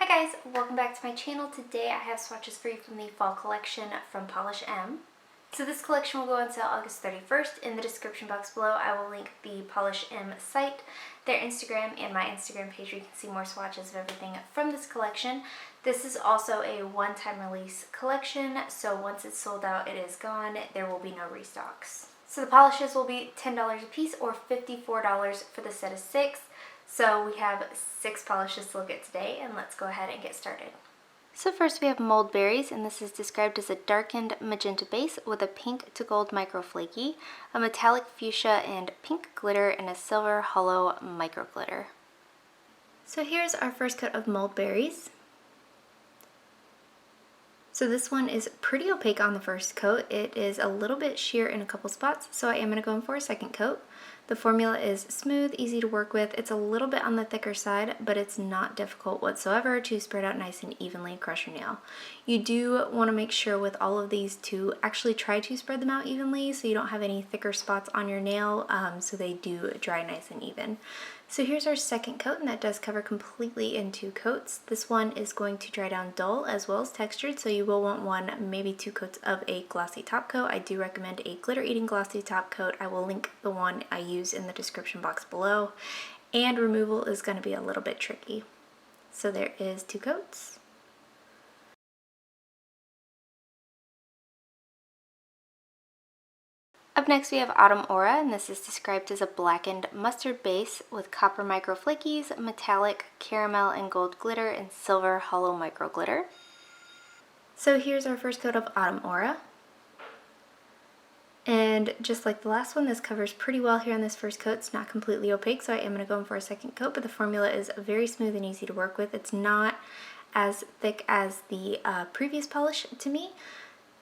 Hi guys, welcome back to my channel. Today I have swatches for you from the fall collection from Polish M. So this collection will go on sale August 31st. In the description box below I will link the Polish M site, their Instagram, and my Instagram page where you can see more swatches of everything from this collection. This is also a one-time release collection, so once it's sold out it is gone. There will be no restocks. So the polishes will be $10 a piece or $54 for the set of 6. So we have 6 polishes to look at today, and let's go ahead and get started. So first we have Mould Berries, and this is described as a darkened magenta base with a pink to gold micro flaky, a metallic fuchsia and pink glitter, and a silver hollow micro glitter. So here's our first coat of Mould Berries. So this one is pretty opaque on the first coat. It is a little bit sheer in a couple spots, so I am going to go in for a second coat. The formula is smooth, easy to work with. It's a little bit on the thicker side, but it's not difficult whatsoever to spread out nice and evenly across your nail. You do want to make sure with all of these to actually try to spread them out evenly so you don't have any thicker spots on your nail, so they do dry nice and even. So here's our second coat, and that does cover completely in 2 coats. This one is going to dry down dull as well as textured, so you will want 1, maybe 2 coats of a glossy top coat. I do recommend a glitter eating glossy top coat. I will link the one I use in the description box below. And removal is going to be a little bit tricky. So there is 2 coats. Up next we have Autumn Aura, and this is described as a blackened mustard base with copper micro flakies, metallic, caramel, and gold glitter, and silver hollow micro glitter. So here's our first coat of Autumn Aura. And just like the last one, this covers pretty well here on this first coat. It's not completely opaque, so I am going to go in for a second coat, but the formula is very smooth and easy to work with. It's not as thick as the previous polish to me.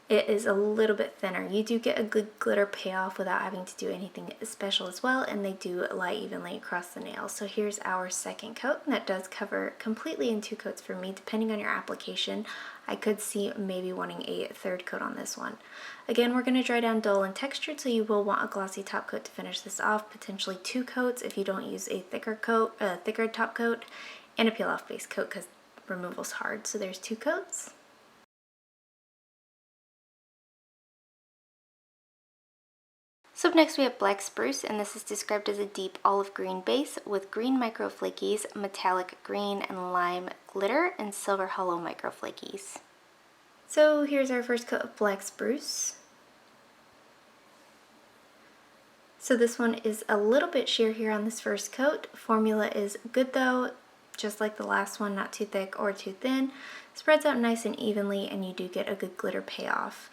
It is a little bit thinner. You do get a good glitter payoff without having to do anything special as well, and they do lie evenly across the nail. So here's our second coat, and that does cover completely in 2 coats for me. Depending on your application, I could see maybe wanting a third coat on this one. Again, we're going to dry down dull and textured, so you will want a glossy top coat to finish this off, potentially 2 coats if you don't use a thicker top coat, and a peel off base coat because removal's hard. So there's 2 coats. So up next we have Black Spruce, and this is described as a deep olive green base with green micro flakies, metallic green and lime glitter, and silver hollow micro flakies. So here's our first coat of Black Spruce. So this one is a little bit sheer here on this first coat. Formula is good though, just like the last one, not too thick or too thin. Spreads out nice and evenly, and you do get a good glitter payoff.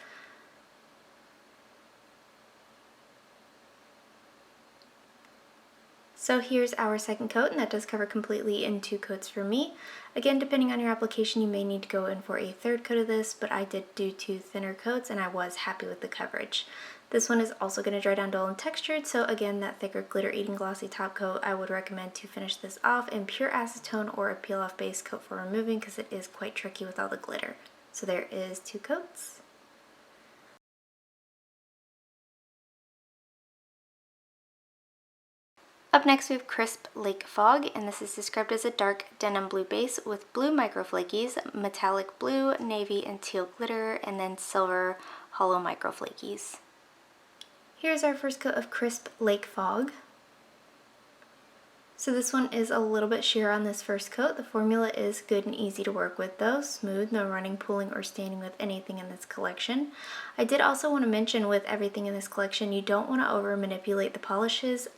So here's our second coat, and that does cover completely in 2 coats for me. Again, depending on your application, you may need to go in for a third coat of this, but I did do 2 thinner coats and I was happy with the coverage. This one is also going to dry down dull and textured, so again, that thicker glitter eating glossy top coat, I would recommend to finish this off in pure acetone or a peel off base coat for removing because it is quite tricky with all the glitter. So there is 2 coats. Up next we have Crisp Lake Fog, and this is described as a dark denim blue base with blue micro flakies, metallic blue, navy, and teal glitter, and then silver hollow micro flakies. Here's our first coat of Crisp Lake Fog. So this one is a little bit sheer on this first coat. The formula is good and easy to work with though, smooth, no running, pulling, or staining with anything in this collection. I did also want to mention with everything in this collection, you don't want to over manipulate the polishes.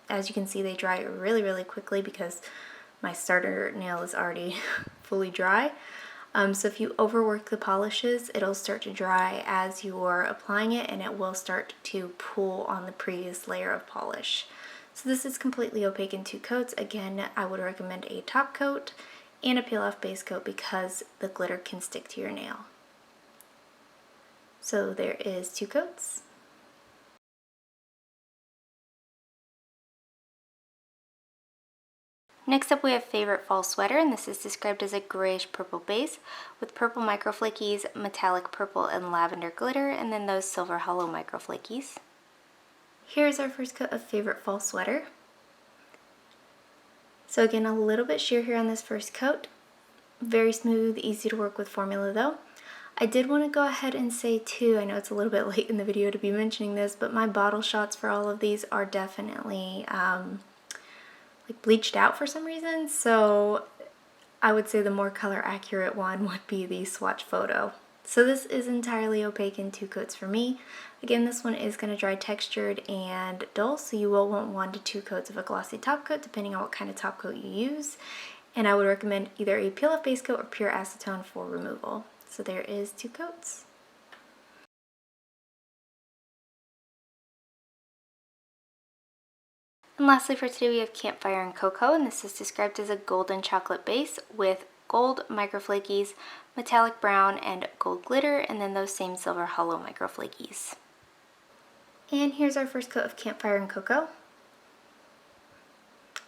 As you can see, they dry really, really quickly because my starter nail is already fully dry. So if you overwork the polishes, it'll start to dry as you're applying it, and it will start to pull on the previous layer of polish. So this is completely opaque in 2 coats. Again, I would recommend a top coat and a peel off base coat because the glitter can stick to your nail. So there is 2 coats. Next up we have Favorite Fall Sweater, and this is described as a grayish purple base with purple micro flakies, metallic purple and lavender glitter, and then those silver hollow micro flakies. Here's our first coat of Favorite Fall Sweater. So again, a little bit sheer here on this first coat. Very smooth, easy to work with formula though. I did want to go ahead and say too, I know it's a little bit late in the video to be mentioning this, but my bottle shots for all of these are definitely like bleached out for some reason, so I would say the more color accurate one would be the swatch photo. So this is entirely opaque in 2 coats for me. Again, this one is going to dry textured and dull, so you will want 1 to 2 coats of a glossy top coat depending on what kind of top coat you use. And I would recommend either a peel off base coat or pure acetone for removal. So there is 2 coats. And lastly for today we have Campfire and Cocoa, and this is described as a golden chocolate base with gold microflakies, metallic brown, and gold glitter, and then those same silver hollow microflakies. And here's our first coat of Campfire and Cocoa.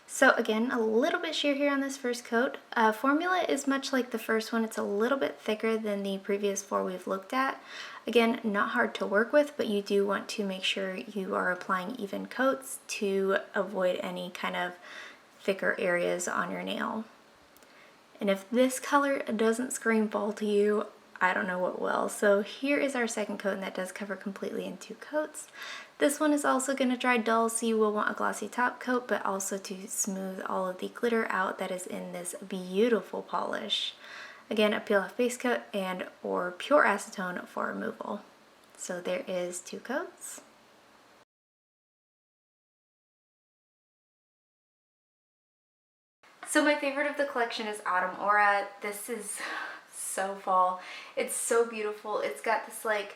So again, a little bit sheer here on this first coat. Formula is much like the first one. It's a little bit thicker than the previous 4 we've looked at. Again, not hard to work with, but you do want to make sure you are applying even coats to avoid any kind of thicker areas on your nail. And if this color doesn't scream fall to you, I don't know what will. So here is our second coat, and that does cover completely in 2 coats. This one is also going to dry dull, so you will want a glossy top coat, but also to smooth all of the glitter out that is in this beautiful polish. Again, a peel off base coat and or pure acetone for removal. So there is 2 coats. So my favorite of the collection is Autumn Aura. This is so fall. It's so beautiful. It's got this like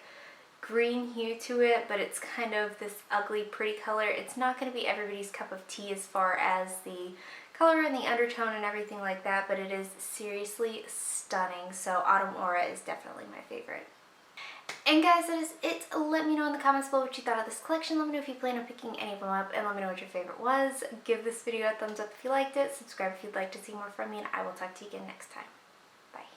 green hue to it, but it's kind of this ugly pretty color. It's not going to be everybody's cup of tea as far as the color and the undertone and everything like that, but it is seriously stunning. So Autumn Aura is definitely my favorite. And guys, that is it. Let me know in the comments below what you thought of this collection. Let me know if you plan on picking any of them up, and let me know what your favorite was. Give this video a thumbs up if you liked it. Subscribe if you'd like to see more from me, and I will talk to you again next time. Bye.